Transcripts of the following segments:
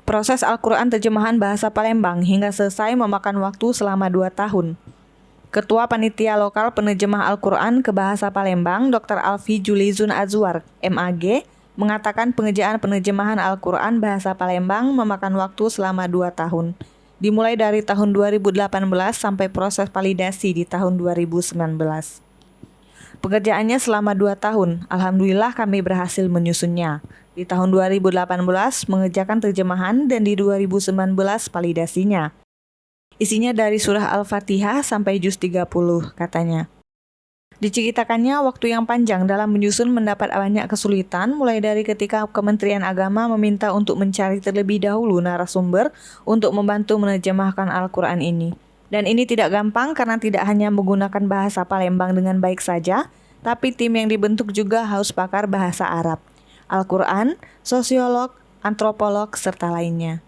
Proses Al-Quran terjemahan bahasa Palembang hingga selesai memakan waktu selama 2 tahun. Ketua Panitia Lokal Penerjemah Al-Quran ke Bahasa Palembang, Dr. Alfi Julizun Azwar, MAG, mengatakan pengerjaan penerjemahan Al-Quran Bahasa Palembang memakan waktu selama 2 tahun. Dimulai dari tahun 2018 sampai proses validasi di tahun 2019. Pengerjaannya selama 2 tahun, alhamdulillah kami berhasil menyusunnya. Di tahun 2018 mengerjakan terjemahan dan di 2019 validasinya. Isinya dari surah Al-Fatihah sampai juz 30, katanya. Diceritakannya waktu yang panjang dalam menyusun mendapat banyak kesulitan, mulai dari ketika Kementerian Agama meminta untuk mencari terlebih dahulu narasumber untuk membantu menerjemahkan Al-Quran ini. Dan ini tidak gampang karena tidak hanya menggunakan bahasa Palembang dengan baik saja, tapi tim yang dibentuk juga harus pakar bahasa Arab, Al-Quran, sosiolog, antropolog, serta lainnya.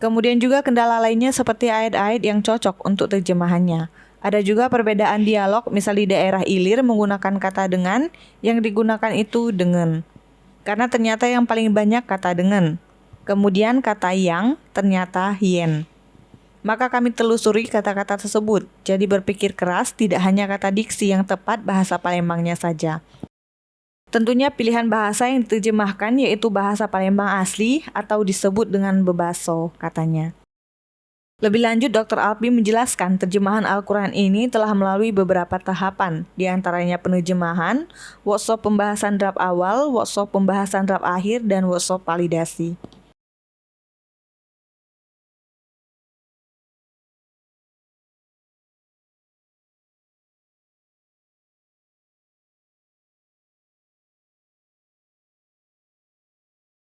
Kemudian juga kendala lainnya seperti ayat-ayat yang cocok untuk terjemahannya. Ada juga perbedaan dialog, misal di daerah Ilir menggunakan kata dengan, yang digunakan itu dengan. Karena ternyata yang paling banyak kata dengan. Kemudian kata yang, ternyata yen. Maka kami telusuri kata-kata tersebut, jadi berpikir keras tidak hanya kata diksi yang tepat bahasa Palembangnya saja. Tentunya pilihan bahasa yang diterjemahkan yaitu bahasa Palembang asli atau disebut dengan bebaso, katanya. Lebih lanjut, Dr. Alfi menjelaskan terjemahan Al-Quran ini telah melalui beberapa tahapan, diantaranya penerjemahan, workshop pembahasan draft awal, workshop pembahasan draft akhir, dan workshop validasi.